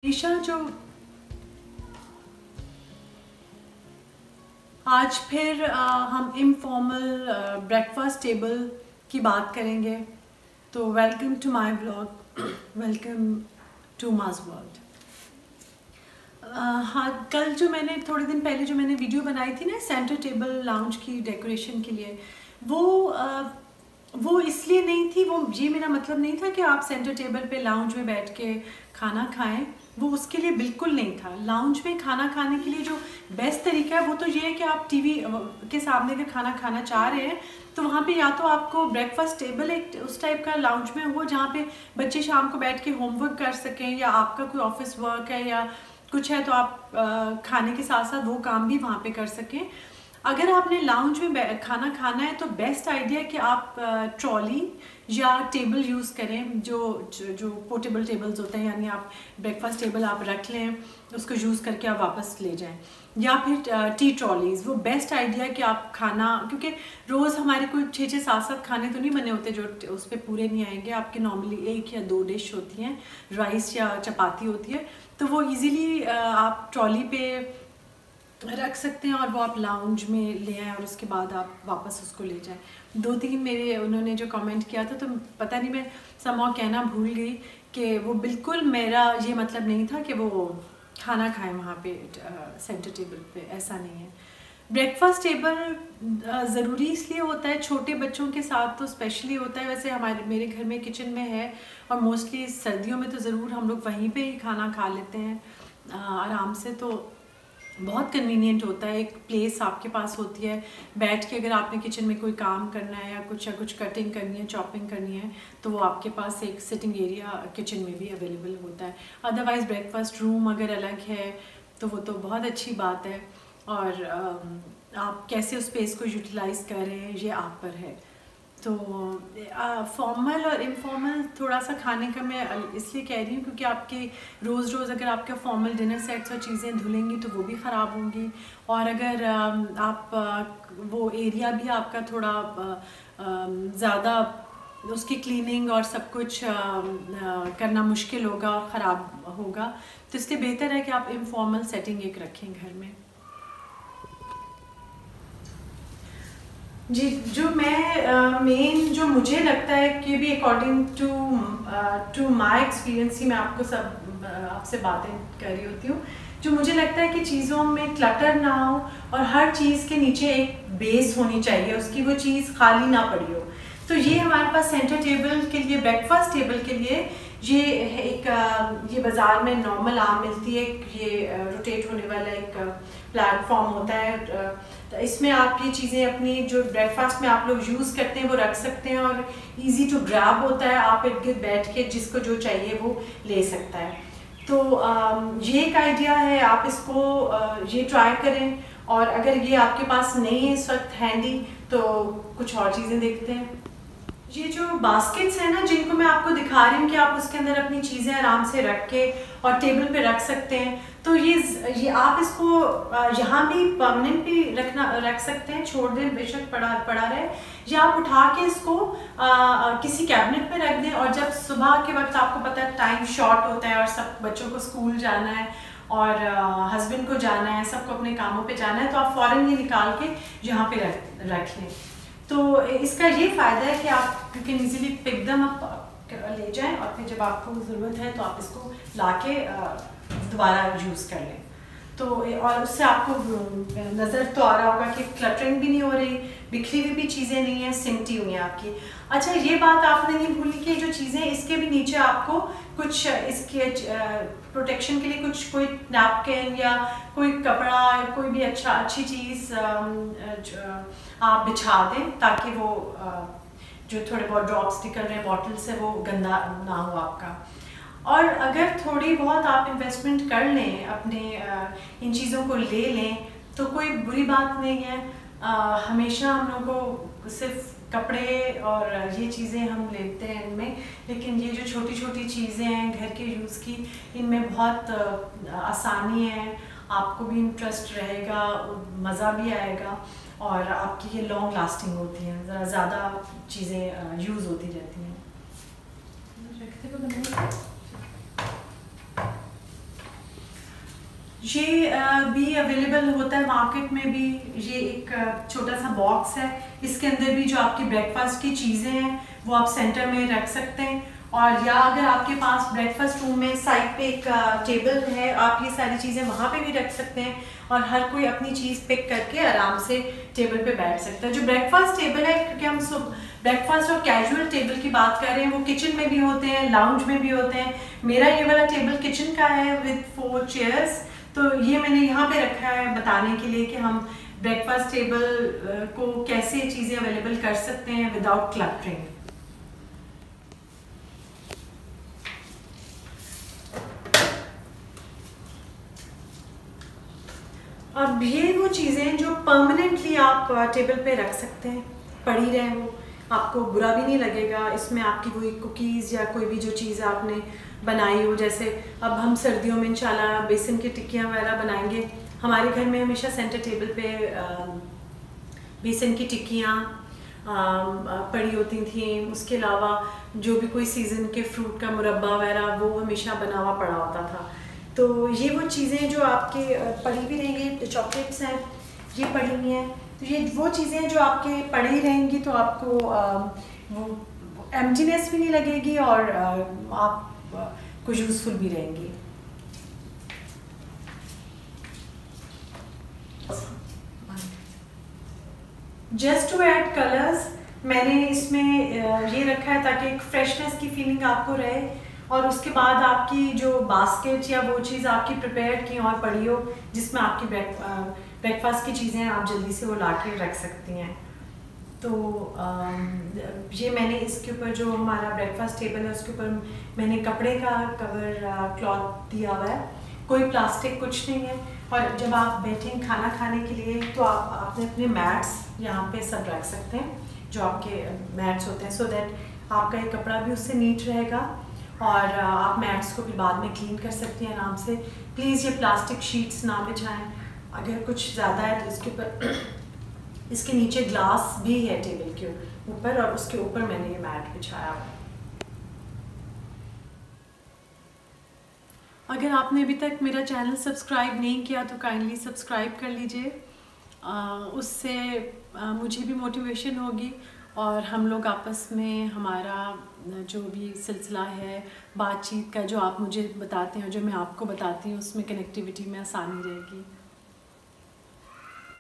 ईशा जो आज फिर हम इनफॉर्मल ब्रेकफास्ट टेबल की बात करेंगे। तो welcome to my blog, welcome to mass world. हाँ, कल जो मैंने थोड़े दिन पहले जो मैंने वीडियो बनाई थी ना सेंटर टेबल लाउंज की डेकोरेशन के लिए, वो इसलिए नहीं थी, वो ये मेरा मतलब नहीं था कि आप सेंटर टेबल पे लाउंज में बैठ के खाना खाएं, वो उसके लिए बिल्कुल नहीं था। लाउंज में खाना खाने के लिए जो बेस्ट तरीका है वो तो ये है कि आप टीवी के सामने अगर खाना खाना चाह रहे हैं तो वहाँ पे या तो आपको ब्रेकफास्ट टेबल एक उस टाइप का लाउंज में हो जहाँ पे बच्चे शाम को बैठ के होमवर्क कर सकें, या आपका कोई ऑफिस वर्क है या कुछ है तो आप खाने के साथ साथ वो काम भी वहाँ पे कर सकें। अगर आपने लाउंज में खाना खाना है तो बेस्ट आइडिया है कि आप ट्रॉली या टेबल यूज़ करें, जो पोर्टेबल टेबल्स होते हैं, यानी आप ब्रेकफास्ट टेबल आप रख लें, उसको यूज़ करके आप वापस ले जाएं, या फिर टी ट्रॉलीज़। वो बेस्ट आइडिया है कि आप खाना, क्योंकि रोज़ हमारे कोई 6-6 7-7 खाने तो नहीं बने होते जो उस पर पूरे नहीं आएंगे। आपके नॉर्मली 1 या 2 डिश होती हैं, राइस या चपाती होती है, तो वो ईज़िली आप ट्रॉली पे रख सकते हैं और वो आप लाउंज में ले आएँ और उसके बाद आप वापस उसको ले जाएं। 2-3 मेरे उन्होंने जो कमेंट किया था, तो पता नहीं मैं समहाउ कहना भूल गई कि वो बिल्कुल मेरा ये मतलब नहीं था कि वो खाना खाएं वहाँ पे सेंटर टेबल पे, ऐसा नहीं है। ब्रेकफास्ट टेबल ज़रूरी इसलिए होता है, छोटे बच्चों के साथ तो स्पेशली होता है। वैसे मेरे घर में किचन में है और मोस्टली सर्दियों में तो ज़रूर हम लोग वहीं पे ही खाना खा लेते हैं आराम से, तो बहुत कन्वीनियंट होता है। एक प्लेस आपके पास होती है बैठ के, अगर आपने किचन में कोई काम करना है या कुछ कटिंग करनी है, चॉपिंग करनी है, तो वो आपके पास एक सिटिंग एरिया किचन में भी अवेलेबल होता है। अदरवाइज़ ब्रेकफास्ट रूम अगर अलग है तो वो तो बहुत अच्छी बात है, और आप कैसे उस स्पेस को यूटिलाइज़ कर रहे हैं ये आप पर है। तो फॉर्मल और इनफॉर्मल थोड़ा सा खाने का मैं इसलिए कह रही हूँ क्योंकि आपके रोज़ अगर आपके फॉर्मल डिनर सेट्स और चीज़ें धुलेंगी तो वो भी ख़राब होंगी, और अगर आप वो एरिया भी आपका थोड़ा ज़्यादा उसकी क्लीनिंग और सब कुछ करना मुश्किल होगा और ख़राब होगा, तो इसलिए बेहतर है कि आप इनफॉर्मल सेटिंग एक रखें घर में। जी, जो मैं मेन जो मुझे लगता है कि भी अकॉर्डिंग टू माय एक्सपीरियंस ही मैं आपसे बातें कर रही होती हूँ, जो मुझे लगता है कि चीज़ों में क्लटर ना हो और हर चीज़ के नीचे एक बेस होनी चाहिए, उसकी वो चीज़ खाली ना पड़ी हो। तो ये हमारे पास सेंटर टेबल के लिए, ब्रेकफास्ट टेबल के लिए ये ये बाज़ार में नॉर्मल आम मिलती है, ये रोटेट होने वाला एक प्लेटफॉर्म होता है। तो इसमें आप ये चीज़ें अपनी जो ब्रेकफास्ट में आप लोग यूज़ करते हैं वो रख सकते हैं, और इजी टू ग्रैब होता है, आप इर्द गिर्द बैठ के जिसको जो चाहिए वो ले सकता है। तो ये एक आइडिया है, आप इसको ये ट्राई करें, और अगर ये आपके पास नहीं है इस वक्त हैंडी तो कुछ और चीज़ें देखते हैं। ये जो बास्केट्स हैं ना जिनको मैं आपको दिखा रही हूँ कि आप उसके अंदर अपनी चीज़ें आराम से रख के और टेबल पे रख सकते हैं, तो ये आप इसको यहाँ भी परमानेंट भी रख सकते हैं, छोड़ दें बेशक पड़ा रहे, या आप उठा के इसको किसी कैबिनेट में रख दें, और जब सुबह के वक्त आपको पता है टाइम शॉर्ट होता है और सब बच्चों को स्कूल जाना है और हस्बैंड को जाना है, सबको अपने कामों पे जाना है, तो आप फ़ौरन ये निकाल के यहाँ पे रख लें। तो इसका ये फ़ायदा है कि आप you can easily pick them up, ले जाएं, और फिर जब आपको ज़रूरत है तो आप इसको लाके दोबारा यूज़ कर लें। तो और उससे आपको नज़र तो आ रहा होगा कि क्लटरिंग भी नहीं हो रही, बिखरी हुई भी चीज़ें नहीं हैं, सिमटी हुई हैं आपकी। अच्छा, ये बात आपने नहीं भूली कि जो चीज़ें इसके भी नीचे आपको कुछ इसके प्रोटेक्शन के लिए कोई नैपकिन या कोई कपड़ा, कोई भी अच्छी चीज़ आप बिछा दें, ताकि वो जो थोड़े बहुत ड्रॉप्स निकल रहे हैं बॉटल से वो गंदा ना हो आपका। और अगर थोड़ी बहुत आप इन्वेस्टमेंट कर लें, अपने इन चीज़ों को ले लें, तो कोई बुरी बात नहीं है। हमेशा हम लोगों को सिर्फ कपड़े और ये चीज़ें हम लेते हैं इनमें, लेकिन ये जो छोटी छोटी चीज़ें हैं घर के यूज़ की, इनमें बहुत आसानी है, आपको भी इंटरेस्ट रहेगा, मज़ा भी आएगा, और आपकी ये लॉन्ग लास्टिंग होती हैं, ज़रा ज़्यादा चीज़ें यूज़ होती रहती हैं। ये भी अवेलेबल होता है मार्केट में भी। ये एक छोटा सा बॉक्स है, इसके अंदर भी जो आपकी ब्रेकफास्ट की चीज़ें हैं वो आप सेंटर में रख सकते हैं। और या अगर आपके पास ब्रेकफास्ट रूम में साइड पे एक टेबल है, आप ये सारी चीज़ें वहाँ पे भी रख सकते हैं और हर कोई अपनी चीज़ पिक करके आराम से टेबल पे बैठ सकता है। जो ब्रेकफास्ट टेबल है, क्योंकि हम सब ब्रेकफास्ट और कैजुअल टेबल की बात कर रहे हैं, वो किचन में भी होते हैं, लाउंज में भी होते हैं। मेरा ये वाला टेबल किचन का है विद 4 चेयर्स, तो ये मैंने यहाँ पे रखा है बताने के लिए कि हम ब्रेकफास्ट टेबल को कैसे चीज़ें अवेलेबल कर सकते हैं विदाउट क्लटरिंग। अब ये वो चीज़ें जो परमानेंटली आप टेबल पे रख सकते हैं, पड़ी रहें, वो आपको बुरा भी नहीं लगेगा। इसमें आपकी कोई कुकीज़ या कोई भी जो चीज़ आपने बनाई हो, जैसे अब हम सर्दियों में इंशाल्लाह बेसन की टिक्कियाँ वगैरह बनाएंगे। हमारे घर में हमेशा सेंटर टेबल पे बेसन की टिक्कियाँ पड़ी होती थी। उसके अलावा जो भी कोई सीज़न के फ्रूट का मुरब्बा वगैरह वो हमेशा बना हुआ पड़ा होता था। तो ये वो चीज़ें जो आपके पड़ी भी रहेंगी, चॉकलेट्स हैं ये पड़ी हुई हैं, तो ये वो चीज़ें जो आपके पड़ी ही रहेंगी, तो आपको वो एम्प्टीनेस भी नहीं लगेगी और आप कुछ यूज़फुल भी रहेंगी। जस्ट टू ऐड कलर्स मैंने इसमें ये रखा है ताकि एक फ्रेशनेस की फीलिंग आपको रहे, और उसके बाद आपकी जो बास्केट या वो चीज़ आपकी प्रिपेयर की और पड़ी हो जिसमें आपकी ब्रेकफास्ट की चीज़ें आप जल्दी से वो ला के रख सकती हैं। तो ये मैंने इसके ऊपर जो हमारा ब्रेकफास्ट टेबल है उसके ऊपर मैंने कपड़े का कवर क्लॉथ दिया हुआ है, कोई प्लास्टिक कुछ नहीं है। और जब आप बैठें खाना खाने के लिए तो आप अपने मैट्स यहाँ पे सब रख सकते हैं, जो आपके मैट्स होते हैं, सो दैट आपका ये कपड़ा भी उससे नीट रहेगा और आप मैट्स को भी बाद में क्लीन कर सकती हैं आराम से। प्लीज़ ये प्लास्टिक शीट्स ना बिछाएं, अगर कुछ ज़्यादा है तो इसके ऊपर इसके नीचे ग्लास भी है टेबल के ऊपर, और उसके ऊपर मैंने ये मैट बिछाया हुआ है। अगर आपने अभी तक मेरा चैनल सब्सक्राइब नहीं किया तो काइंडली सब्सक्राइब कर लीजिए, उससे मुझे भी मोटिवेशन होगी और हम लोग आपस में हमारा जो भी सिलसिला है बातचीत का, जो आप मुझे बताते हैं जो मैं आपको बताती हूँ, उसमें कनेक्टिविटी में आसानी रहेगी।